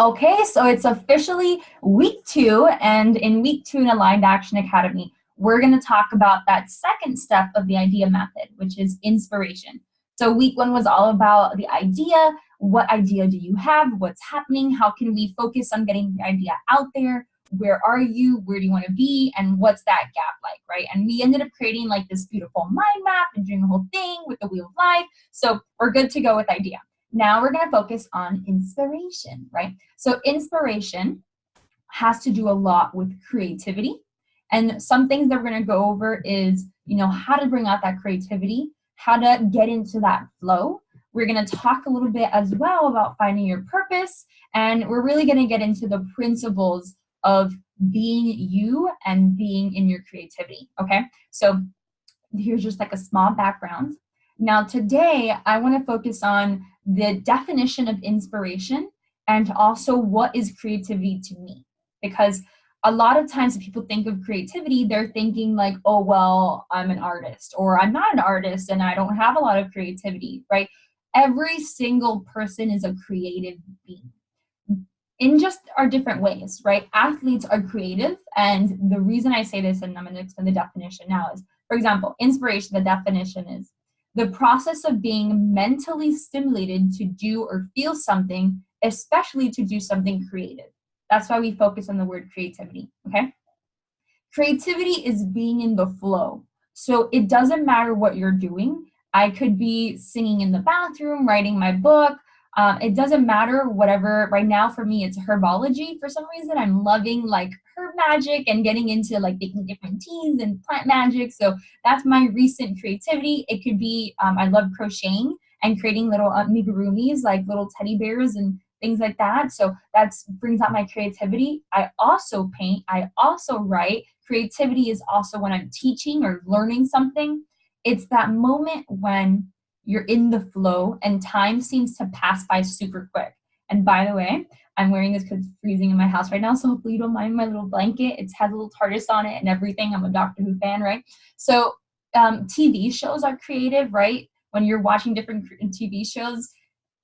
Okay, so it's officially week 2, and in week 2 in Aligned Action Academy, we're going to talk about that second step of the idea method, which is inspiration. So week 1 was all about the idea. What idea do you have? What's happening? How can we focus on getting the idea out there? Where are you? Where do you want to be? And what's that gap like, right? And we ended up creating like this beautiful mind map and doing the whole thing with the wheel of life. So we're good to go with idea. Now we're going to focus on inspiration, right? So inspiration has to do a lot with creativity. And some things that we're going to go over is, how to bring out that creativity, how to get into that flow. We're going to talk a little bit as well about finding your purpose. And we're really going to get into the principles of being you and being in your creativity, okay? So here's just like a small background. Now today, I want to focus on the definition of inspiration and also what is creativity to me. Because a lot of times when people think of creativity, they're thinking like, oh, well, I'm an artist, or I'm not an artist and I don't have a lot of creativity, right? Every single person is a creative being in just our different ways, right? Athletes are creative. And the reason I say this, and I'm going to explain the definition now, is, for example, inspiration, the definition is the process of being mentally stimulated to do or feel something, especially to do something creative. That's why we focus on the word creativity, okay? Creativity is being in the flow. So it doesn't matter what you're doing. I could be singing in the bathroom, writing my book. It doesn't matter, whatever. Right now for me, it's herbology. For some reason, I'm loving like herb magic and getting into like making different teas and plant magic. So that's my recent creativity. It could be, I love crocheting and creating little amigurumis, like little teddy bears and things like that. So that brings out my creativity. I also paint. I also write. Creativity is also when I'm teaching or learning something. It's that moment when you're in the flow and time seems to pass by super quick. And by the way, I'm wearing this because it's freezing in my house right now, so hopefully you don't mind my little blanket. It has a little TARDIS on it and everything. I'm a Doctor Who fan, right? So TV shows are creative, right? When you're watching different TV shows,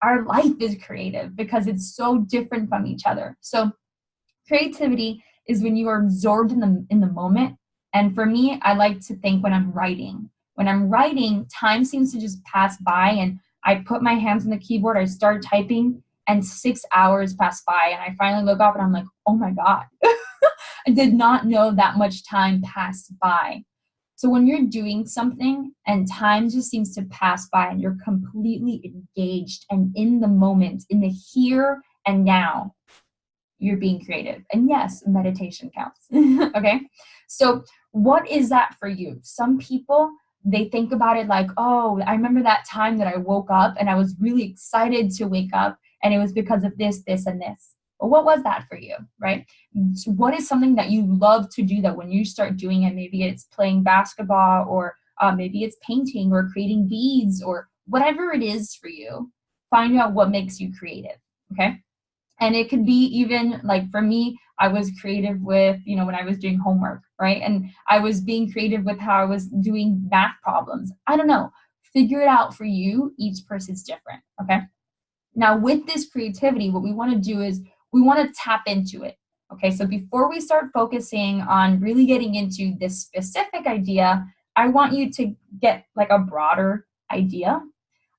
our life is creative because it's so different from each other. So creativity is when you are absorbed in the moment. And for me, I like to think when I'm writing. When I'm writing, time seems to just pass by and I put my hands on the keyboard, I start typing, and 6 hours pass by and I finally look up and I'm like, oh my God. I did not know that much time passed by. So when you're doing something and time just seems to pass by and you're completely engaged and in the moment, in the here and now, you're being creative. And yes, meditation counts. Okay. So what is that for you? Some people, they think about it like, oh, I remember that time that I woke up and I was really excited to wake up and it was because of this, this, and this. But what was that for you, right? So what is something that you love to do that when you start doing it, maybe it's playing basketball or maybe it's painting or creating beads or whatever it is for you, find out what makes you creative, okay? And it could be even like for me, I was creative with, when I was doing homework, right? And I was being creative with how I was doing math problems. I don't know. Figure it out for you. Each person's different, okay? Now with this creativity, what we want to do is we want to tap into it, okay? So before we start focusing on really getting into this specific idea, I want you to get like a broader idea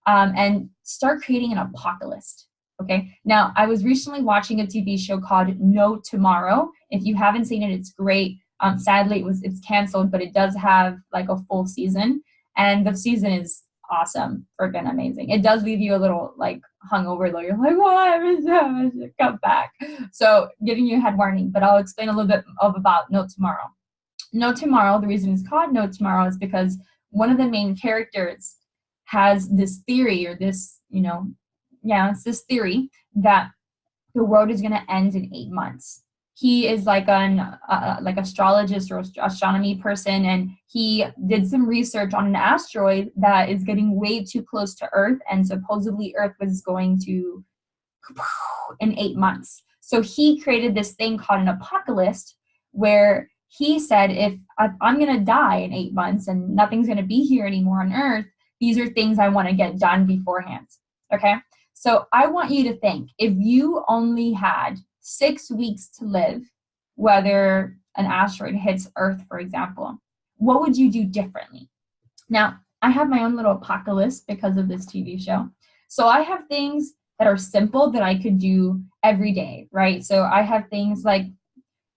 and start creating an apocalypse. Okay. Now, I was recently watching a TV show called No Tomorrow. If you haven't seen it, it's great. Sadly, it's canceled, but it does have like a full season, and the season is awesome, freaking amazing. It does leave you a little like hungover though. You're like, why I should come back. So, giving you a head warning, but I'll explain a little bit about No Tomorrow. No Tomorrow. The reason it's called No Tomorrow is because one of the main characters has this theory or this, it's this theory that the world is going to end in 8 months. He is like an like astrologist or astronomy person, and he did some research on an asteroid that is getting way too close to Earth, and supposedly Earth was going to in 8 months. So he created this thing called an apocalypse, where he said, if I'm going to die in 8 months and nothing's going to be here anymore on Earth, these are things I want to get done beforehand. Okay. So I want you to think, if you only had 6 weeks to live, whether an asteroid hits Earth, for example, what would you do differently? Now, I have my own little apocalypse because of this TV show. So I have things that are simple that I could do every day, right? So I have things like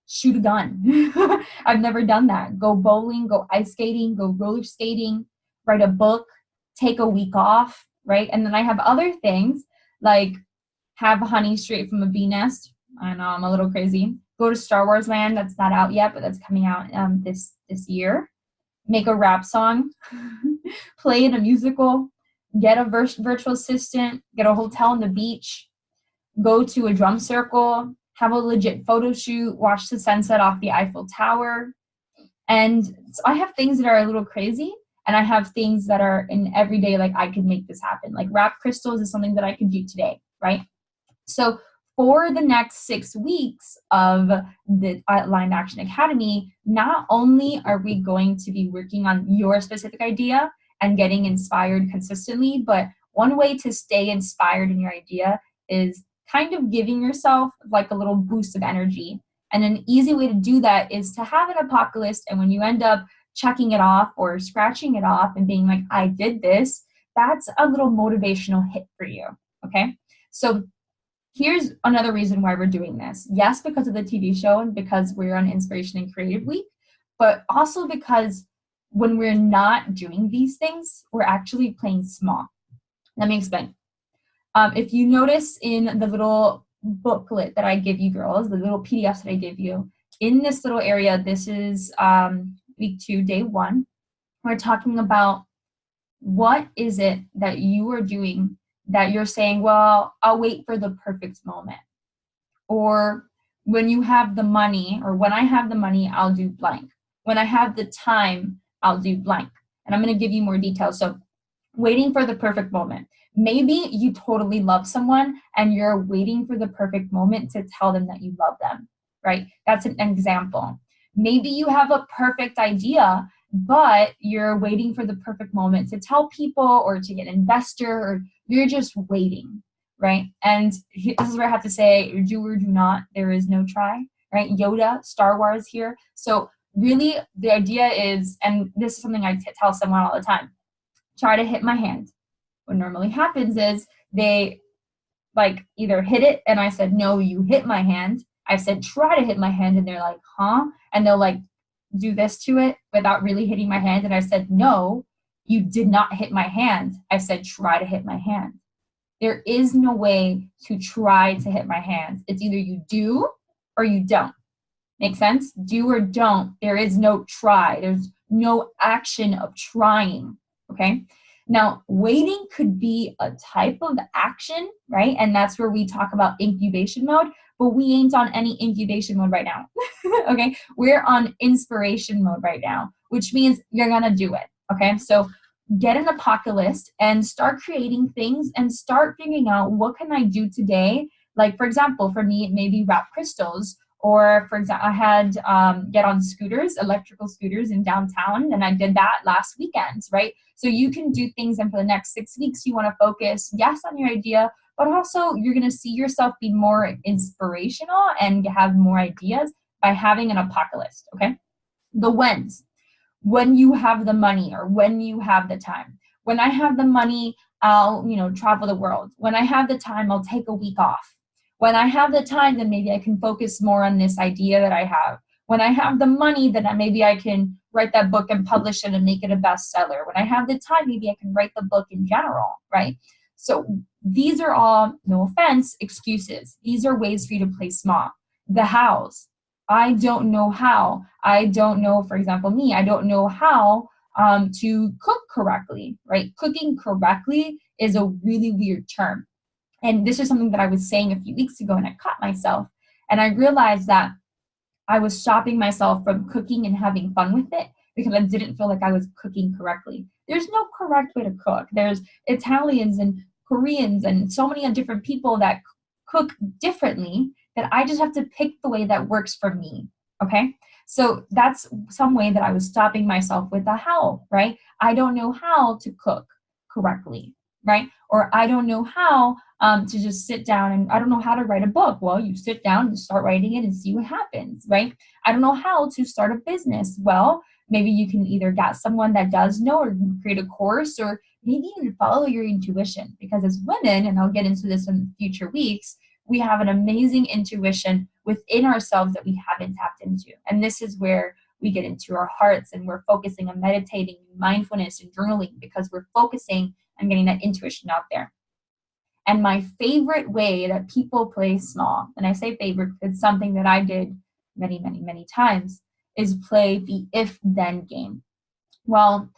shoot a gun. I've never done that. Go bowling, go ice skating, go roller skating, write a book, take a week off, right? And then I have other things like have honey straight from a bee nest. I know I'm a little crazy. Go to Star Wars Land. That's not out yet, but that's coming out this year. Make a rap song, play in a musical, get a virtual assistant, get a hotel on the beach, go to a drum circle, have a legit photo shoot, watch the sunset off the Eiffel Tower. And so I have things that are a little crazy, and I have things that are in everyday, like I could make this happen. Like wrap crystals is something that I could do today, right? So for the next 6 weeks of the Aligned Action Academy, not only are we going to be working on your specific idea and getting inspired consistently, but one way to stay inspired in your idea is kind of giving yourself like a little boost of energy. And an easy way to do that is to have an apocalypse, and when you end up checking it off or scratching it off and being like, I did this, that's a little motivational hit for you, okay? So here's another reason why we're doing this. Yes, because of the TV show and because we're on Inspiration and Creative Week, but also because when we're not doing these things, we're actually playing small. Let me explain. If you notice in the little booklet that I give you girls, the little PDFs that I give you, in this little area, this is week 2, day 1, we're talking about what is it that you are doing that you're saying, well, I'll wait for the perfect moment. Or when you have the money, or when I have the money, I'll do blank. When I have the time, I'll do blank. And I'm going to give you more details. So waiting for the perfect moment. Maybe you totally love someone and you're waiting for the perfect moment to tell them that you love them, right? That's an example. Maybe you have a perfect idea, but you're waiting for the perfect moment to tell people or to get an investor, or you're just waiting, right? And this is where I have to say, do or do not, there is no try, right? Yoda, Star Wars here. So really the idea is, and this is something I tell someone all the time, try to hit my hand. What normally happens is they like either hit it and I said, no, you hit my hand. I said, try to hit my hand. And they're like, huh? And they'll like do this to it without really hitting my hand. And I said, no, you did not hit my hand. I said, try to hit my hand. There is no way to try to hit my hand. It's either you do or you don't. Make sense? Do or don't. There is no try. There's no action of trying. Okay? Now, waiting could be a type of action, right? And that's where we talk about incubation mode, but we ain't on any incubation mode right now. Okay? We're on inspiration mode right now, which means you're going to do it. Okay? So get an apocalypse and start creating things and start figuring out, what can I do today? Like, for example, for me, it may be wrap crystals. Or, for example, I had get on scooters, electrical scooters in downtown, and I did that last weekend, right? So you can do things, and for the next 6 weeks, you want to focus, yes, on your idea, but also you're going to see yourself be more inspirational and have more ideas by having an apocalypse, okay? The whens, when you have the money or when you have the time. When I have the money, I'll, travel the world. When I have the time, I'll take a week off. When I have the time, then maybe I can focus more on this idea that I have. When I have the money, then maybe I can write that book and publish it and make it a bestseller. When I have the time, maybe I can write the book in general, right? So these are all, no offense, excuses. These are ways for you to play small. The hows. I don't know how. I don't know, for example, me, I don't know how to cook correctly, right? Cooking correctly is a really weird term. And this is something that I was saying a few weeks ago, and I caught myself. And I realized that I was stopping myself from cooking and having fun with it because I didn't feel like I was cooking correctly. There's no correct way to cook. There's Italians and Koreans and so many different people that cook differently, that I just have to pick the way that works for me, okay? So that's some way that I was stopping myself with the how, right? I don't know how to cook correctly, right? Or I don't know how to just sit down and I don't know how to write a book. Well, you sit down and start writing it and see what happens, right? I don't know how to start a business. Well, maybe you can either get someone that does know or create a course, or maybe even follow your intuition, because as women, and I'll get into this in future weeks, we have an amazing intuition within ourselves that we haven't tapped into. And this is where we get into our hearts and we're focusing on meditating, mindfulness, and journaling, because we're focusing on getting that intuition out there. And my favorite way that people play small, and I say favorite because it's something that I did many, many, many times, is play the if-then game. Well,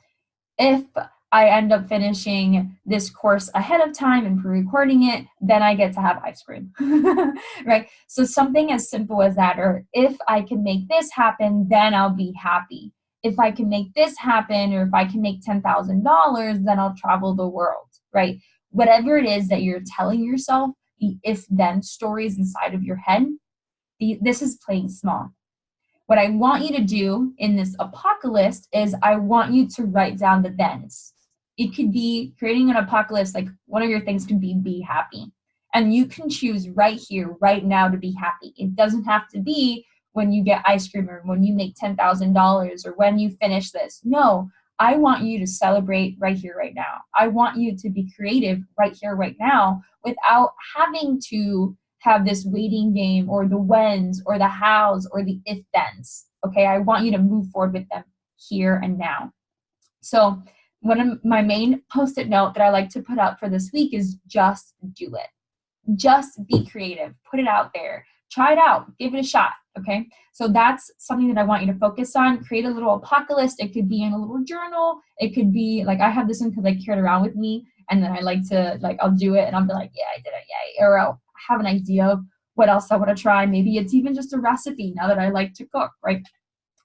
if I end up finishing this course ahead of time and pre-recording it, then I get to have ice cream, right? So something as simple as that, or if I can make this happen, then I'll be happy. If I can make this happen, or if I can make $10,000, then I'll travel the world, right? Whatever it is that you're telling yourself, the if-then stories inside of your head, this is playing small. What I want you to do in this apocalypse is I want you to write down the thens. It could be creating an apocalypse, like one of your things could be happy. And you can choose right here, right now to be happy. It doesn't have to be when you get ice cream or when you make $10,000 or when you finish this. No, I want you to celebrate right here, right now. I want you to be creative right here, right now, without having to have this waiting game or the whens or the hows or the if-thens. Okay, I want you to move forward with them here and now. So one of my main post-it note that I like to put up for this week is just do it. Just be creative. Put it out there. Try it out. Give it a shot. Okay. So that's something that I want you to focus on. Create a little apocalypse. It could be in a little journal. It could be like, I have this one because I carry it around with me. And then I like to, like, I'll do it and I'll be like, yeah, I did it. Yay. Or I'll have an idea of what else I want to try. Maybe it's even just a recipe now that I like to cook, right?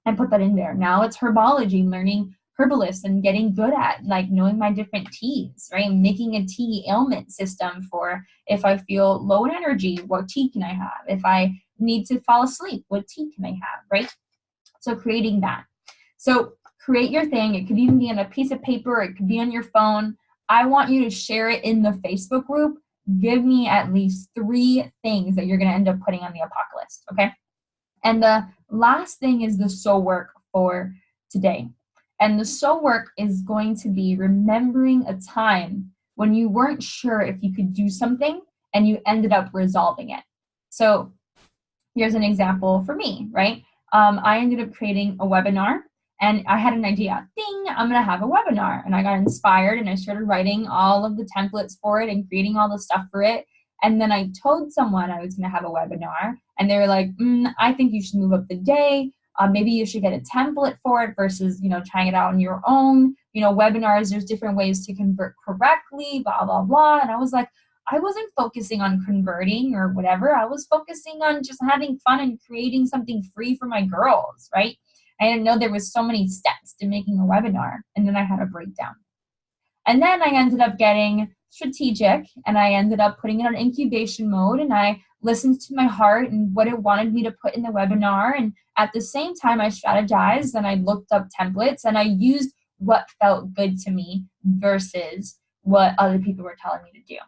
And put that in there. Now it's herbology, learning herbalists and getting good at like knowing my different teas, right? Making a tea ailment system for if I feel low in energy, what tea can I have? If I need to fall asleep, what tea can I have, right? So creating that. So create your thing. It could even be on a piece of paper. It could be on your phone. I want you to share it in the Facebook group. Give me at least 3 things that you're going to end up putting on the apocalypse, okay? And the last thing is the soul work for today. And the soul work is going to be remembering a time when you weren't sure if you could do something and you ended up resolving it. So here's an example for me, right? I ended up creating a webinar and I had an idea. Ding, I'm going to have a webinar. And I got inspired and I started writing all of the templates for it and creating all the stuff for it. And then I told someone I was going to have a webinar and they were like, I think you should move up the day. Maybe you should get a template for it versus, trying it out on your own. Webinars, there's different ways to convert correctly, blah, blah, blah. And I was like, I wasn't focusing on converting or whatever. I was focusing on just having fun and creating something free for my girls, right? I didn't know there was so many steps to making a webinar. And then I had a breakdown. And then I ended up getting strategic and I ended up putting it on incubation mode and I listened to my heart and what it wanted me to put in the webinar. And at the same time, I strategized and I looked up templates and I used what felt good to me versus what other people were telling me to do.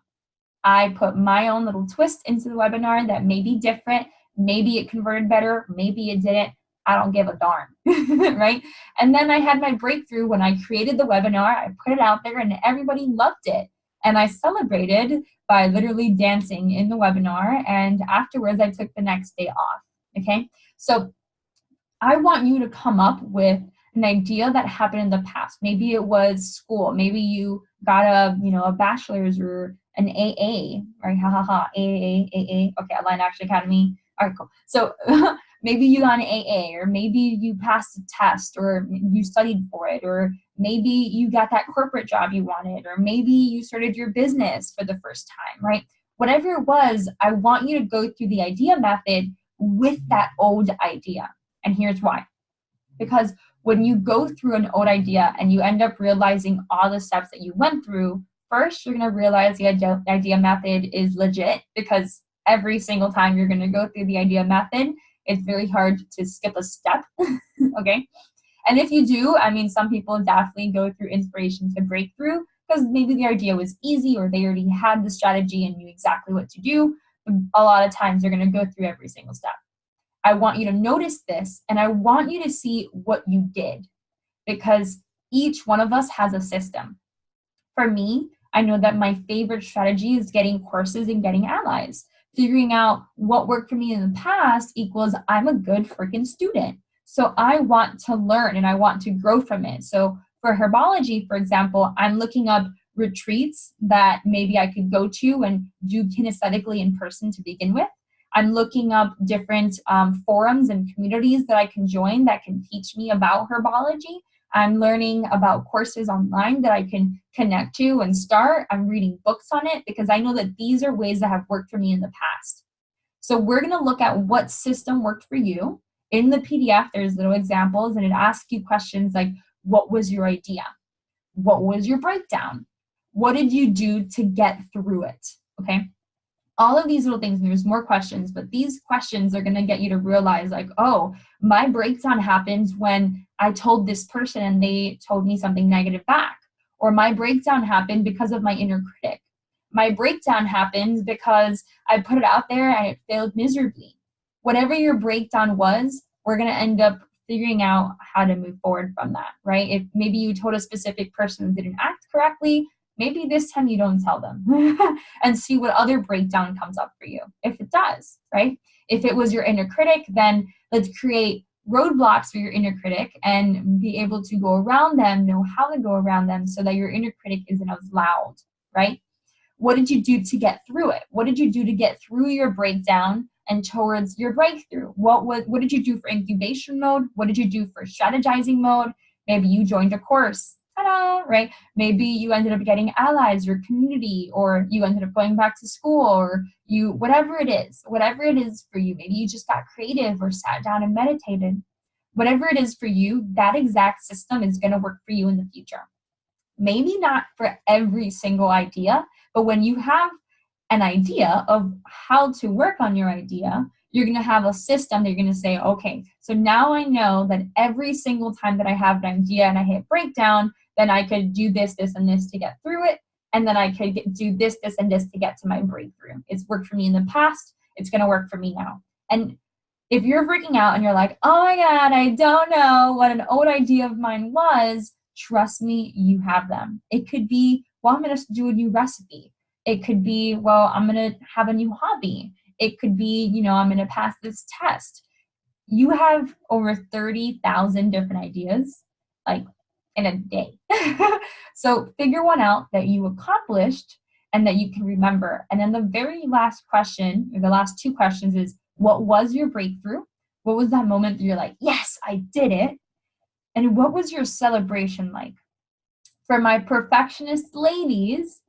I put my own little twist into the webinar that may be different. Maybe it converted better. Maybe it didn't. I don't give a darn, right? And then I had my breakthrough when I created the webinar. I put it out there and everybody loved it. And I celebrated by literally dancing in the webinar. And afterwards, I took the next day off, okay? So I want you to come up with an idea that happened in the past. Maybe it was school. Maybe you got a bachelor's or an AA, right? AA. Okay, Aligned Action Academy. All right, cool. So maybe you got an AA, or maybe you passed a test, or you studied for it, or maybe you got that corporate job you wanted, or maybe you started your business for the first time, right? Whatever it was, I want you to go through the idea method with that old idea. And here's why. Because when you go through an old idea and you end up realizing all the steps that you went through, first, you're going to realize the idea method is legit, because every single time you're going to go through the idea method, it's very hard to skip a step, okay? And if you do, some people definitely go through inspiration to breakthrough, because maybe the idea was easy or they already had the strategy and knew exactly what to do. But a lot of times they're going to go through every single step. I want you to notice this, and I want you to see what you did, because each one of us has a system. For me, I know that my favorite strategy is getting courses and getting allies. Figuring out what worked for me in the past equals I'm a good freaking student. So I want to learn and I want to grow from it. So for herbology, for example, I'm looking up retreats that maybe I could go to and do kinesthetically in person to begin with. I'm looking up different forums and communities that I can join that can teach me about herbology. I'm learning about courses online that I can connect to and start. I'm reading books on it because I know that these are ways that have worked for me in the past. So we're going to look at what system worked for you. In the PDF, there's little examples, and it asks you questions like, what was your idea? What was your breakdown? What did you do to get through it? Okay. All of these little things, and there's more questions, but these questions are going to get you to realize like, oh, my breakdown happens when I told this person and they told me something negative back. Or my breakdown happened because of my inner critic. My breakdown happens because I put it out there and it failed miserably. Whatever your breakdown was, we're going to end up figuring out how to move forward from that, right? If maybe you told a specific person who didn't act correctly, maybe this time you don't tell them and see what other breakdown comes up for you, if it does, right? If it was your inner critic, then let's create roadblocks for your inner critic and be able to go around them, know how to go around them so that your inner critic isn't as loud, right? What did you do to get through it? What did you do to get through your breakdown and towards your breakthrough? What did you do for incubation mode? What did you do for strategizing mode? Maybe you joined a course. Ta-da, right? Maybe you ended up getting allies or community, or you ended up going back to school, or you, whatever it is for you. Maybe you just got creative or sat down and meditated. Whatever it is for you, that exact system is going to work for you in the future. Maybe not for every single idea, but when you have an idea of how to work on your idea, you're going to have a system that you're going to say, okay, so now I know that every single time that I have an idea and I hit breakdown, then I could do this, this, and this to get through it. And then I could do this, this, and this to get to my breakthrough. It's worked for me in the past. It's going to work for me now. And if you're freaking out and you're like, oh my God, I don't know what an old idea of mine was, trust me, you have them. It could be, well, I'm going to do a new recipe. It could be, well, I'm going to have a new hobby. It could be, you know, I'm going to pass this test. You have over 30,000 different ideas, like in a day. So figure one out that you accomplished and that you can remember. And then the very last question, or the last two questions, is what was your breakthrough? What was that moment that you're like, yes, I did it? And what was your celebration like? For my perfectionist ladies,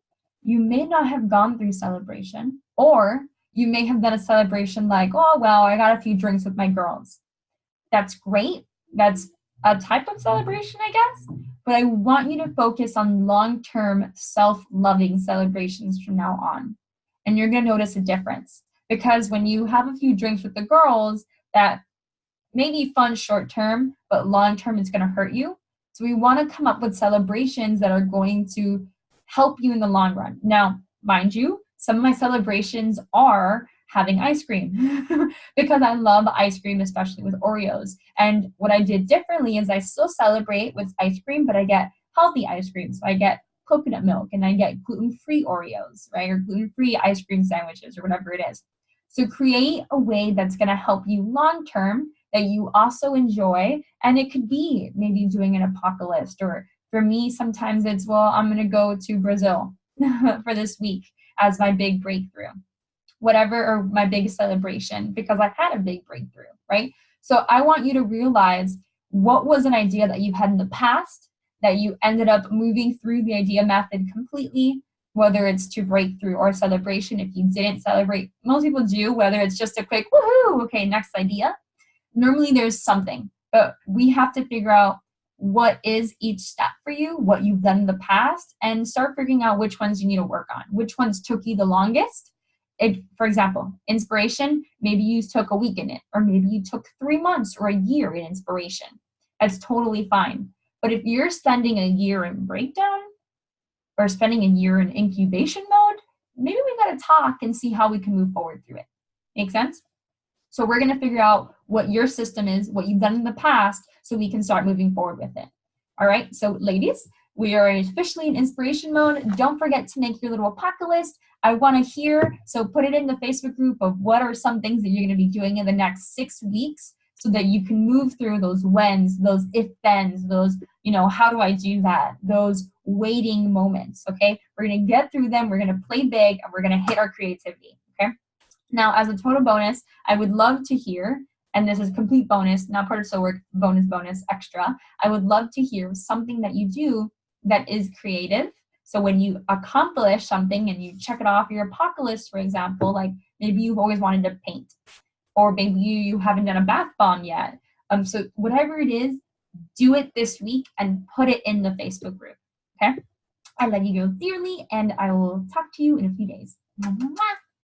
you may not have gone through celebration, or you may have done a celebration like, oh, well, I got a few drinks with my girls. That's great. That's a type of celebration, I guess. But I want you to focus on long-term self-loving celebrations from now on. And you're going to notice a difference. Because when you have a few drinks with the girls, that may be fun short-term, but long-term it's going to hurt you. So we want to come up with celebrations that are going to help you in the long run. Now, mind you, some of my celebrations are having ice cream because I love ice cream, especially with Oreos. And what I did differently is I still celebrate with ice cream, but I get healthy ice cream. So I get coconut milk and I get gluten-free Oreos, right? Or gluten-free ice cream sandwiches or whatever it is. So create a way that's going to help you long-term that you also enjoy. And it could be maybe doing an apocalypse, or for me, sometimes it's, well, I'm going to go to Brazil for this week as my big breakthrough. Whatever, or my big celebration, because I had a big breakthrough, right? So I want you to realize what was an idea that you had in the past that you ended up moving through the idea method completely, whether it's to breakthrough or celebration. If you didn't celebrate, most people do, whether it's just a quick, woohoo, okay, next idea. Normally there's something, but we have to figure out what is each step for you, what you've done in the past, and start figuring out which ones you need to work on, which ones took you the longest. If, for example, inspiration, maybe you took a week in it, or maybe you took 3 months or a year in inspiration. That's totally fine. But if you're spending a year in breakdown, or spending a year in incubation mode, maybe we got to talk and see how we can move forward through it. Make sense? So we're going to figure out what your system is, what you've done in the past, so we can start moving forward with it. All right, so ladies, we are officially in inspiration mode. Don't forget to make your little alpaca list. I want to hear, so put it in the Facebook group of what are some things that you're going to be doing in the next 6 weeks so that you can move through those whens, those if-thens, those, how do I do that? Those waiting moments, okay? We're going to get through them. We're going to play big, and we're going to hit our creativity, okay? Now, as a total bonus, I would love to hear, and this is a complete bonus, not part of So Work, bonus, extra. I would love to hear something that you do that is creative. So when you accomplish something and you check it off your alpaca list, for example, like maybe you've always wanted to paint, or maybe you haven't done a bath bomb yet. So whatever it is, do it this week and put it in the Facebook group, okay? I love you girls dearly, and I will talk to you in a few days. Mwah, mwah, mwah.